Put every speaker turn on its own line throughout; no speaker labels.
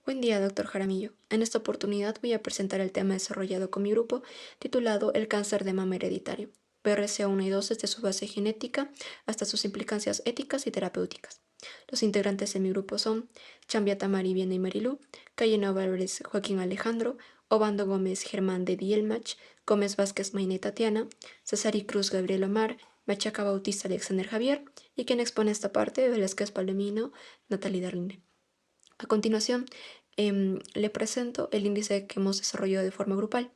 Buen día, doctor Jaramillo. En esta oportunidad voy a presentar el tema desarrollado con mi grupo titulado El cáncer de mama hereditario, BRCA1 y 2 desde su base genética hasta sus implicancias éticas y terapéuticas. Los integrantes de mi grupo son Chambia Tamari Viena y Marilú, Cayena Álvarez Joaquín Alejandro, Obando Gómez Germán de Dielmach, Gómez Vázquez Maine Tatiana, Cesari Cruz Gabriel Omar, Machaca Bautista Alexander Javier y quien expone esta parte, Velázquez Palomino, Natalie Darline. A continuación, le presento el índice que hemos desarrollado de forma grupal.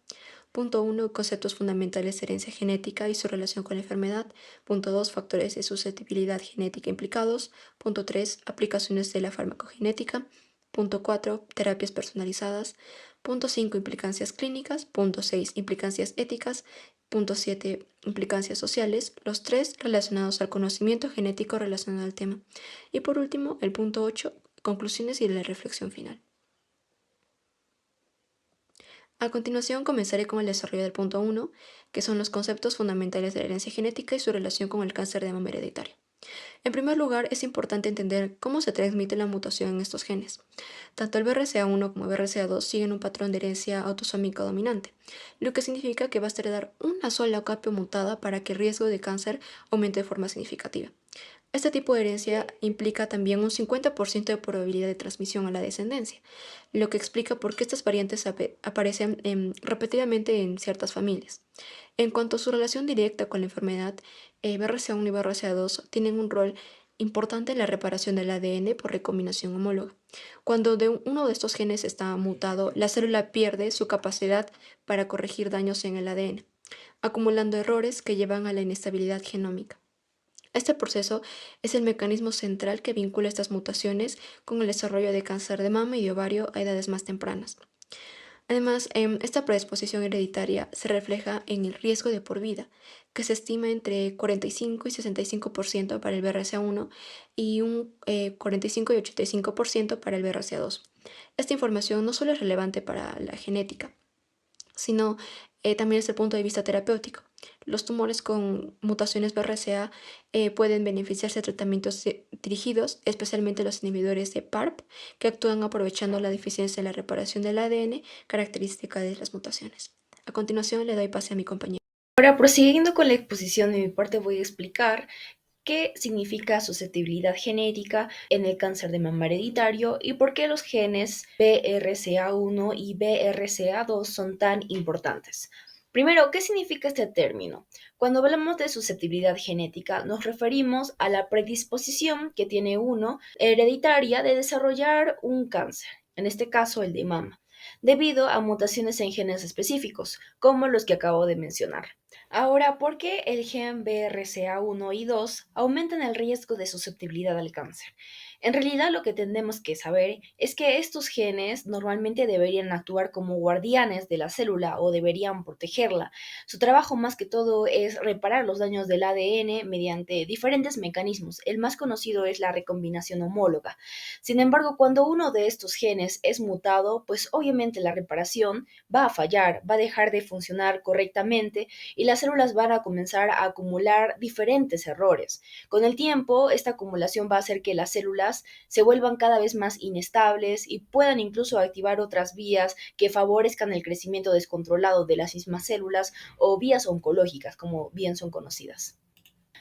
Punto 1. Conceptos fundamentales de herencia genética y su relación con la enfermedad. Punto 2. Factores de susceptibilidad genética implicados. Punto 3. Aplicaciones de la farmacogenética. Punto 4. Terapias personalizadas. Punto 5. Implicancias clínicas. Punto 6. Implicancias éticas. Punto 7. Implicancias sociales. Los tres relacionados al conocimiento genético relacionado al tema. Y por último, el punto 8. Conclusiones y la reflexión final. A continuación comenzaré con el desarrollo del punto 1, que son los conceptos fundamentales de la herencia genética y su relación con el cáncer de mama hereditario. En primer lugar, es importante entender cómo se transmite la mutación en estos genes. Tanto el BRCA1 como el BRCA2 siguen un patrón de herencia autosómica dominante, lo que significa que basta heredar una sola copia mutada para que el riesgo de cáncer aumente de forma significativa. Este tipo de herencia implica también un 50% de probabilidad de transmisión a la descendencia, lo que explica por qué estas variantes aparecen repetidamente en ciertas familias. En cuanto a su relación directa con la enfermedad, BRCA1 y BRCA2 tienen un rol importante en la reparación del ADN por recombinación homóloga. Cuando uno de estos genes está mutado, la célula pierde su capacidad para corregir daños en el ADN, acumulando errores que llevan a la inestabilidad genómica. Este proceso es el mecanismo central que vincula estas mutaciones con el desarrollo de cáncer de mama y de ovario a edades más tempranas. Además, esta predisposición hereditaria se refleja en el riesgo de por vida, que se estima entre 45 y 65% para el BRCA1 y un 45 y 85% para el BRCA2. Esta información no solo es relevante para la genética, sino también desde el punto de vista terapéutico. Los tumores con mutaciones BRCA pueden beneficiarse de tratamientos dirigidos, especialmente los inhibidores de PARP, que actúan aprovechando la deficiencia en la reparación del ADN característica de las mutaciones. A continuación le doy pase a mi compañero.
Ahora, prosiguiendo con la exposición de mi parte, voy a explicar qué significa susceptibilidad genética en el cáncer de mama hereditario y por qué los genes BRCA1 y BRCA2 son tan importantes. Primero, ¿qué significa este término? Cuando hablamos de susceptibilidad genética, nos referimos a la predisposición que tiene uno hereditaria de desarrollar un cáncer, en este caso el de mama, debido a mutaciones en genes específicos, como los que acabo de mencionar. Ahora, ¿por qué el gen BRCA1 y 2 aumentan el riesgo de susceptibilidad al cáncer? En realidad, lo que tenemos que saber es que estos genes normalmente deberían actuar como guardianes de la célula o deberían protegerla. Su trabajo más que todo es reparar los daños del ADN mediante diferentes mecanismos. El más conocido es la recombinación homóloga. Sin embargo, cuando uno de estos genes es mutado, pues obviamente la reparación va a fallar, va a dejar de funcionar correctamente y las células van a comenzar a acumular diferentes errores. Con el tiempo, esta acumulación va a hacer que las células se vuelvan cada vez más inestables y puedan incluso activar otras vías que favorezcan el crecimiento descontrolado de las mismas células o vías oncológicas, como bien son conocidas.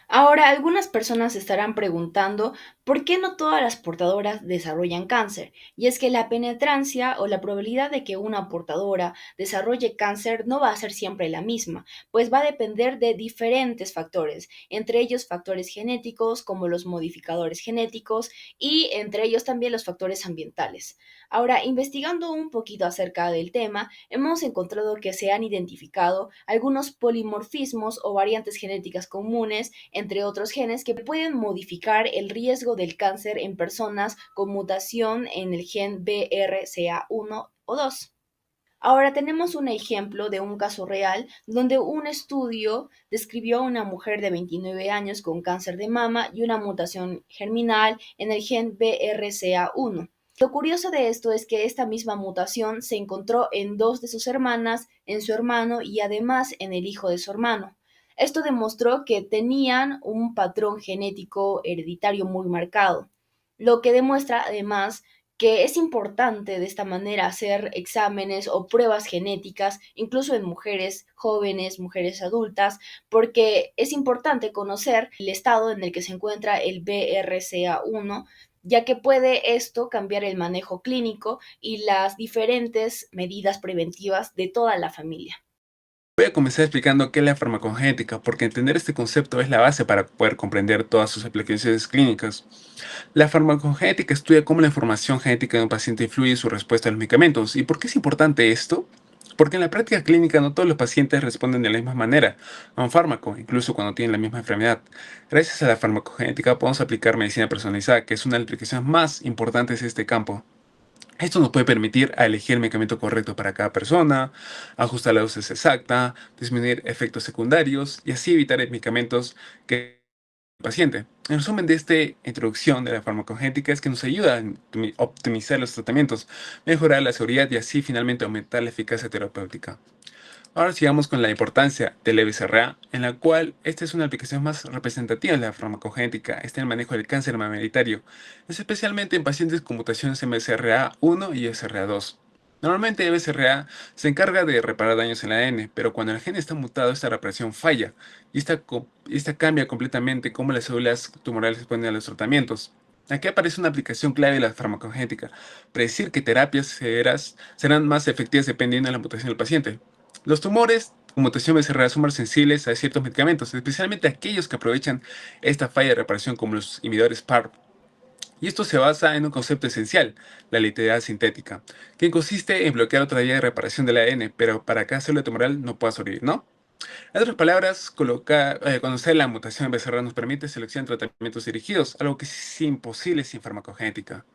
Ahora, algunas personas se estarán preguntando por qué no todas las portadoras desarrollan cáncer. Y es que la penetrancia o la probabilidad de que una portadora desarrolle cáncer no va a ser siempre la misma, pues va a depender de diferentes factores, entre ellos factores genéticos como los modificadores genéticos y entre ellos también los factores ambientales. Ahora, investigando un poquito acerca del tema, hemos encontrado que se han identificado algunos polimorfismos o variantes genéticas comunes entre otros genes que pueden modificar el riesgo del cáncer en personas con mutación en el gen BRCA1 o 2. Ahora tenemos un ejemplo de un caso real donde un estudio describió a una mujer de 29 años con cáncer de mama y una mutación germinal en el gen BRCA1. Lo curioso de esto es que esta misma mutación se encontró en dos de sus hermanas, en su hermano y además en el hijo de su hermano. Esto demostró que tenían un patrón genético hereditario muy marcado, lo que demuestra además que es importante de esta manera hacer exámenes o pruebas genéticas, incluso en mujeres jóvenes, mujeres adultas, porque es importante conocer el estado en el que se encuentra el BRCA1, ya que puede esto cambiar el manejo clínico y las diferentes medidas preventivas de toda la familia.
Voy a comenzar explicando qué es la farmacogenética, porque entender este concepto es la base para poder comprender todas sus aplicaciones clínicas. La farmacogenética estudia cómo la información genética de un paciente influye en su respuesta a los medicamentos. ¿Y por qué es importante esto? Porque en la práctica clínica no todos los pacientes responden de la misma manera a un fármaco, incluso cuando tienen la misma enfermedad. Gracias a la farmacogenética podemos aplicar medicina personalizada, que es una de las aplicaciones más importantes de este campo. Esto nos puede permitir a elegir el medicamento correcto para cada persona, ajustar la dosis exacta, disminuir efectos secundarios y así evitar medicamentos que el paciente. En resumen de esta introducción de la farmacogenética es que nos ayuda a optimizar los tratamientos, mejorar la seguridad y así finalmente aumentar la eficacia terapéutica. Ahora sigamos con la importancia del BCRA, en la cual esta es una aplicación más representativa de la farmacogenética, está en el manejo del cáncer mameritario, es especialmente en pacientes con mutaciones en BCRA1 y BCRA2. Normalmente el BCRA se encarga de reparar daños en el ADN, pero cuando el gen está mutado, esta reparación falla y esta cambia completamente cómo las células tumorales responden a los tratamientos. Aquí aparece una aplicación clave de la farmacogenética, predecir qué terapias severas serán más efectivas dependiendo de la mutación del paciente. Los tumores con mutación BCRA son más sensibles a ciertos medicamentos, especialmente aquellos que aprovechan esta falla de reparación como los inhibidores PARP. Y esto se basa en un concepto esencial, la letalidad sintética, que consiste en bloquear otra vía de reparación del ADN, pero para que cada célula tumoral no pueda sobrevivir, ¿no? En otras palabras, conocer la mutación BCRA nos permite seleccionar tratamientos dirigidos, algo que es imposible sin farmacogenética.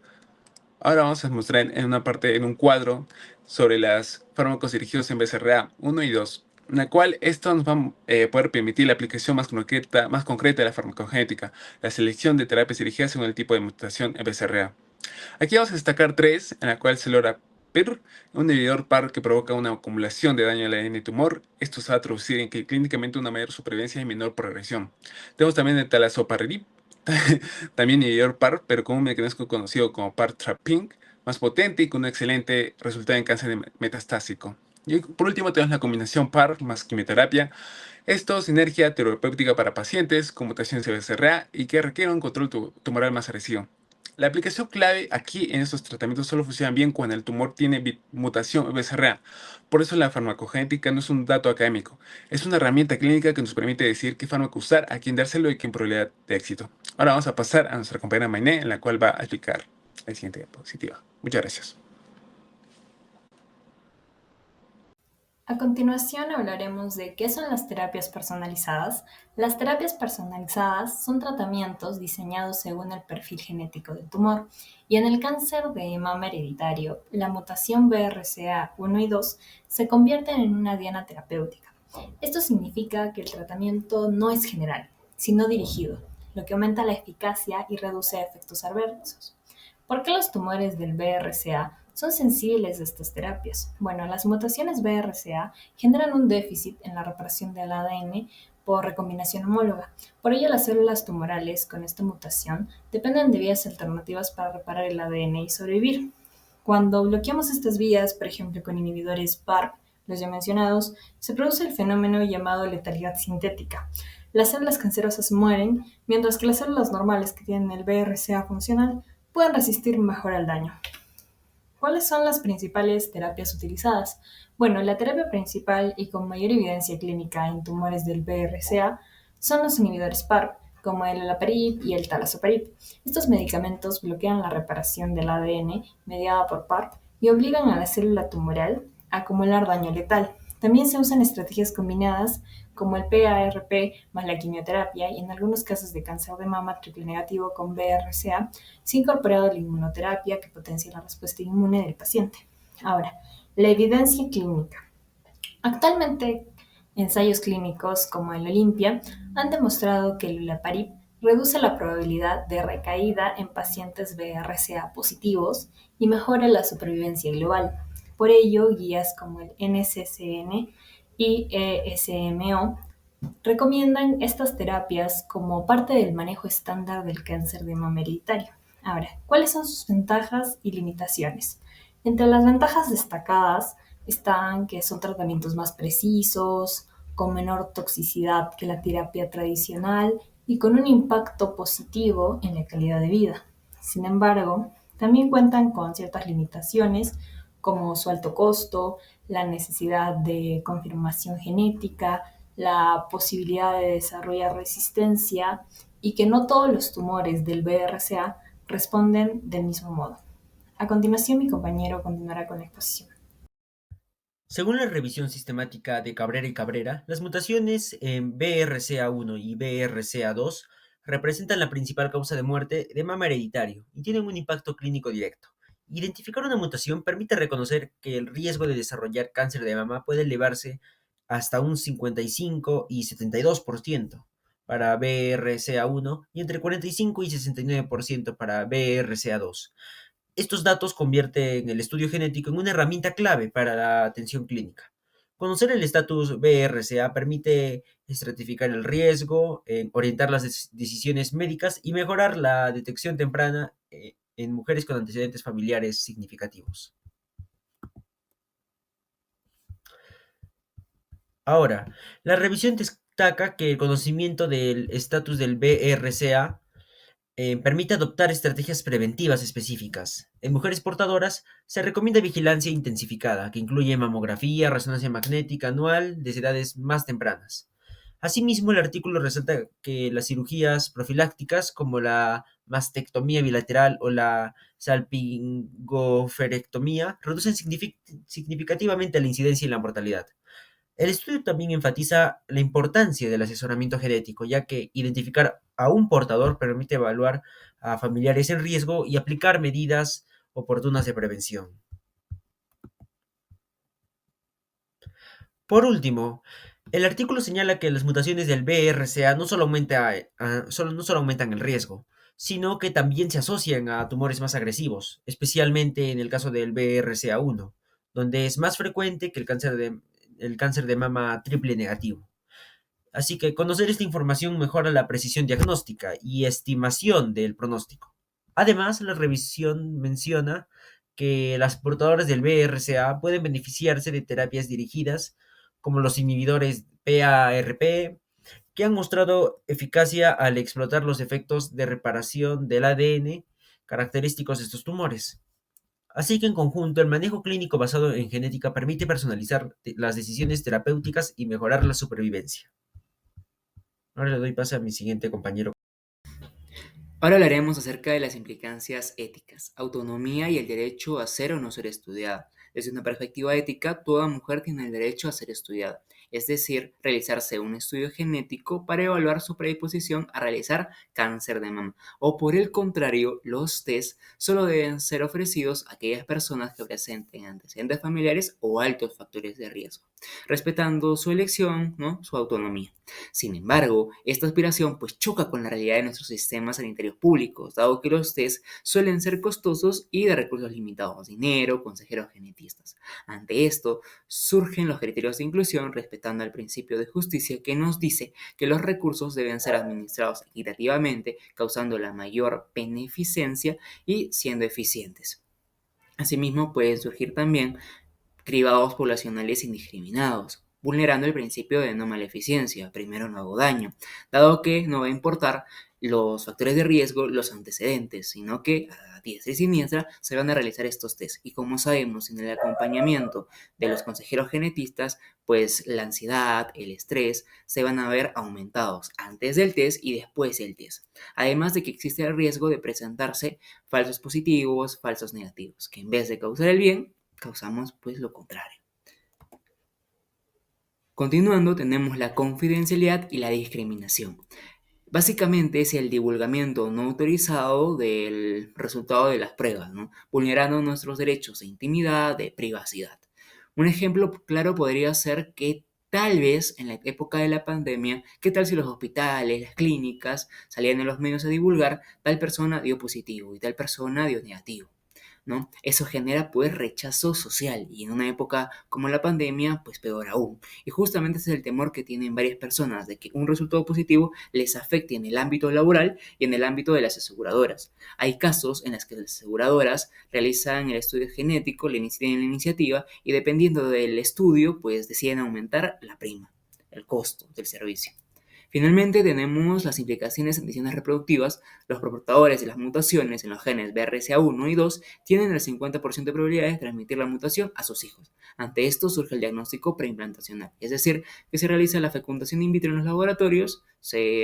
Ahora vamos a mostrar en una parte, en un cuadro, sobre los fármacos dirigidos en BCRA 1 y 2, en la cual esto nos va a poder permitir la aplicación más concreta de la farmacogenética, la selección de terapias dirigidas según el tipo de mutación en BCRA. Aquí vamos a destacar tres, en la cual se logra PIR, un inhibidor PAR que provoca una acumulación de daño al ADN tumor. Esto se va a traducir en que clínicamente una mayor supervivencia y menor progresión. Tenemos también el talazoparib, también inhibidor PAR, pero con un mecanismo conocido como PAR-trapping, más potente y con un excelente resultado en cáncer metastásico. Y por último tenemos la combinación PAR más quimioterapia. Esto sinergia terapéutica para pacientes con mutaciones de BCRA y que requieren un control tumoral más agresivo. La aplicación clave aquí en estos tratamientos solo funciona bien cuando el tumor tiene mutación BCRA. Por eso la farmacogenética no es un dato académico, es una herramienta clínica que nos permite decidir qué fármaco usar, a quién dárselo y qué probabilidad de éxito. Ahora vamos a pasar a nuestra compañera Mainé, en la cual va a explicar la siguiente diapositiva. Muchas gracias.
A continuación hablaremos de qué son las terapias personalizadas. Las terapias personalizadas son tratamientos diseñados según el perfil genético del tumor y en el cáncer de mama hereditario, la mutación BRCA1 y 2 se convierten en una diana terapéutica. Esto significa que el tratamiento no es general, sino dirigido, lo que aumenta la eficacia y reduce efectos adversos. ¿Por qué los tumores del BRCA son sensibles a estas terapias? Bueno, las mutaciones BRCA generan un déficit en la reparación del ADN por recombinación homóloga. Por ello, las células tumorales con esta mutación dependen de vías alternativas para reparar el ADN y sobrevivir. Cuando bloqueamos estas vías, por ejemplo con inhibidores PARP, los ya mencionados, se produce el fenómeno llamado letalidad sintética. Las células cancerosas mueren, mientras que las células normales que tienen el BRCA funcional pueden resistir mejor al daño. ¿Cuáles son las principales terapias utilizadas? Bueno, la terapia principal y con mayor evidencia clínica en tumores del BRCA son los inhibidores PARP, como el olaparib y el talazoparib. Estos medicamentos bloquean la reparación del ADN mediada por PARP y obligan a la célula tumoral a acumular daño letal. También se usan estrategias combinadas como el PARP más la quimioterapia y en algunos casos de cáncer de mama triple negativo con BRCA se ha incorporado la inmunoterapia que potencia la respuesta inmune del paciente. Ahora, la evidencia clínica. Actualmente, ensayos clínicos como el Olympia han demostrado que el olaparib reduce la probabilidad de recaída en pacientes BRCA positivos y mejora la supervivencia global. Por ello, guías como el NCCN y ESMO recomiendan estas terapias como parte del manejo estándar del cáncer de mama hereditario. Ahora, ¿cuáles son sus ventajas y limitaciones? Entre las ventajas destacadas están que son tratamientos más precisos, con menor toxicidad que la terapia tradicional y con un impacto positivo en la calidad de vida. Sin embargo, también cuentan con ciertas limitaciones como su alto costo, la necesidad de confirmación genética, la posibilidad de desarrollar resistencia y que no todos los tumores del BRCA responden del mismo modo. A continuación, mi compañero continuará con la exposición.
Según la revisión sistemática de Cabrera y Cabrera, las mutaciones en BRCA1 y BRCA2 representan la principal causa de muerte de mama hereditario y tienen un impacto clínico directo. Identificar una mutación permite reconocer que el riesgo de desarrollar cáncer de mama puede elevarse hasta un 55 y 72% para BRCA1 y entre 45 y 69% para BRCA2. Estos datos convierten el estudio genético en una herramienta clave para la atención clínica. Conocer el estatus BRCA permite estratificar el riesgo, orientar las decisiones médicas y mejorar la detección temprana en mujeres con antecedentes familiares significativos. Ahora, la revisión destaca que el conocimiento del estatus del BRCA permite adoptar estrategias preventivas específicas. En mujeres portadoras se recomienda vigilancia intensificada, que incluye mamografía, resonancia magnética anual desde edades más tempranas. Asimismo, el artículo resalta que las cirugías profilácticas como la mastectomía bilateral o la salpingoferectomía reducen significativamente la incidencia y la mortalidad. El estudio también enfatiza la importancia del asesoramiento genético, ya que identificar a un portador permite evaluar a familiares en riesgo y aplicar medidas oportunas de prevención. Por último, el artículo señala que las mutaciones del BRCA no solo aumentan el riesgo, sino que también se asocian a tumores más agresivos, especialmente en el caso del BRCA1, donde es más frecuente que el cáncer de mama triple negativo. Así que conocer esta información mejora la precisión diagnóstica y estimación del pronóstico. Además, la revisión menciona que las portadoras del BRCA pueden beneficiarse de terapias dirigidas, como los inhibidores PARP, que han mostrado eficacia al explotar los efectos de reparación del ADN característicos de estos tumores. Así que en conjunto, el manejo clínico basado en genética permite personalizar las decisiones terapéuticas y mejorar la supervivencia. Ahora le doy pase a mi siguiente compañero.
Ahora hablaremos acerca de las implicancias éticas, autonomía y el derecho a ser o no ser estudiada. Desde una perspectiva ética, toda mujer tiene el derecho a ser estudiada, es decir, realizarse un estudio genético para evaluar su predisposición a realizar cáncer de mama. O por el contrario, los test solo deben ser ofrecidos a aquellas personas que presenten antecedentes familiares o altos factores de riesgo, respetando su elección, ¿no? Su autonomía. Sin embargo, esta aspiración pues choca con la realidad de nuestros sistemas sanitarios públicos, dado que los test suelen ser costosos y de recursos limitados, dinero, consejeros genetistas. Ante esto, surgen los criterios de inclusión respetando el principio de justicia que nos dice que los recursos deben ser administrados equitativamente, causando la mayor beneficencia y siendo eficientes. Asimismo, pueden surgir también cribados poblacionales indiscriminados, vulnerando el principio de no maleficencia, primero no hago daño, dado que no va a importar los factores de riesgo, los antecedentes, sino que a diestra y siniestra se van a realizar estos test. Y como sabemos, en el acompañamiento de los consejeros genetistas, pues la ansiedad, el estrés se van a ver aumentados antes del test y después del test. Además de que existe el riesgo de presentarse falsos positivos, falsos negativos, que en vez de causar el bien, causamos pues lo contrario. Continuando, tenemos la confidencialidad y la discriminación. Básicamente es el divulgamiento no autorizado del resultado de las pruebas, ¿no? Vulnerando nuestros derechos de intimidad, de privacidad. Un ejemplo claro podría ser que tal vez en la época de la pandemia, ¿qué tal si los hospitales, las clínicas salían en los medios a divulgar tal persona dio positivo y tal persona dio negativo? ¿no? Eso genera pues rechazo social y en una época como la pandemia, pues peor aún. Y justamente ese es el temor que tienen varias personas de que un resultado positivo les afecte en el ámbito laboral y en el ámbito de las aseguradoras. Hay casos en los que las aseguradoras realizan el estudio genético, tienen la iniciativa y dependiendo del estudio, pues deciden aumentar la prima, el costo del servicio. Finalmente tenemos las implicaciones en decisiones reproductivas. Los portadores de las mutaciones en los genes BRCA1 y 2 tienen el 50% de probabilidades de transmitir la mutación a sus hijos. Ante esto surge el diagnóstico preimplantacional, es decir, que se realiza la fecundación in vitro en los laboratorios,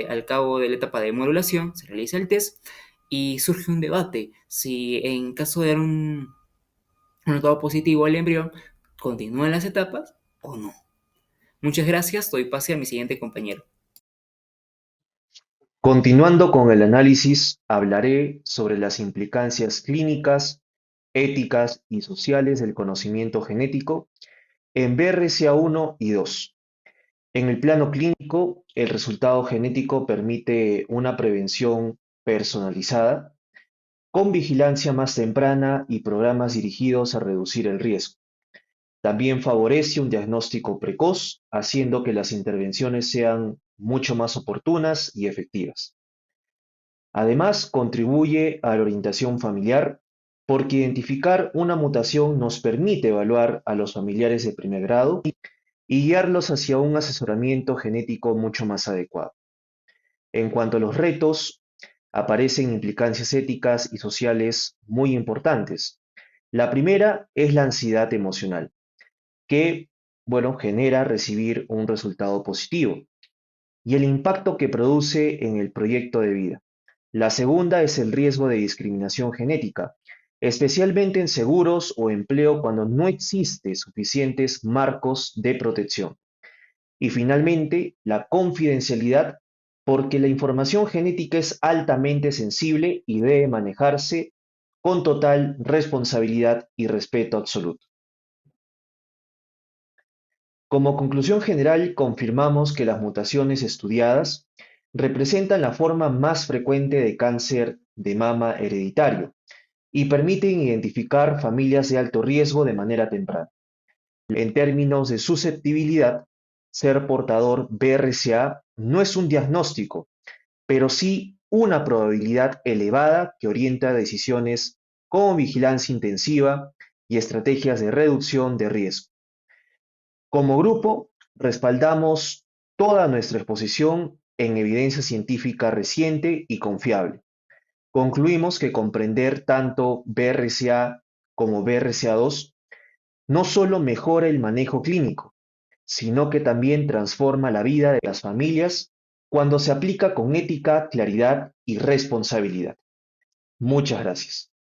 al cabo de la etapa de modulación se realiza el test y surge un debate si en caso de dar un resultado positivo al embrión, continúan las etapas o no. Muchas gracias, doy pase a mi siguiente compañero.
Continuando con el análisis, hablaré sobre las implicancias clínicas, éticas y sociales del conocimiento genético en BRCA1 y 2. En el plano clínico, el resultado genético permite una prevención personalizada, con vigilancia más temprana y programas dirigidos a reducir el riesgo. También favorece un diagnóstico precoz, haciendo que las intervenciones sean mucho más oportunas y efectivas. Además, contribuye a la orientación familiar porque identificar una mutación nos permite evaluar a los familiares de primer grado y guiarlos hacia un asesoramiento genético mucho más adecuado. En cuanto a los retos, aparecen implicancias éticas y sociales muy importantes. La primera es la ansiedad emocional, que, bueno, genera recibir un resultado positivo y el impacto que produce en el proyecto de vida. La segunda es el riesgo de discriminación genética, especialmente en seguros o empleo cuando no existe suficientes marcos de protección. Y finalmente, la confidencialidad, porque la información genética es altamente sensible y debe manejarse con total responsabilidad y respeto absoluto. Como conclusión general, confirmamos que las mutaciones estudiadas representan la forma más frecuente de cáncer de mama hereditario y permiten identificar familias de alto riesgo de manera temprana. En términos de susceptibilidad, ser portador BRCA no es un diagnóstico, pero sí una probabilidad elevada que orienta decisiones como vigilancia intensiva y estrategias de reducción de riesgo. Como grupo, respaldamos toda nuestra exposición en evidencia científica reciente y confiable. Concluimos que comprender tanto BRCA como BRCA2 no solo mejora el manejo clínico, sino que también transforma la vida de las familias cuando se aplica con ética, claridad y responsabilidad. Muchas gracias.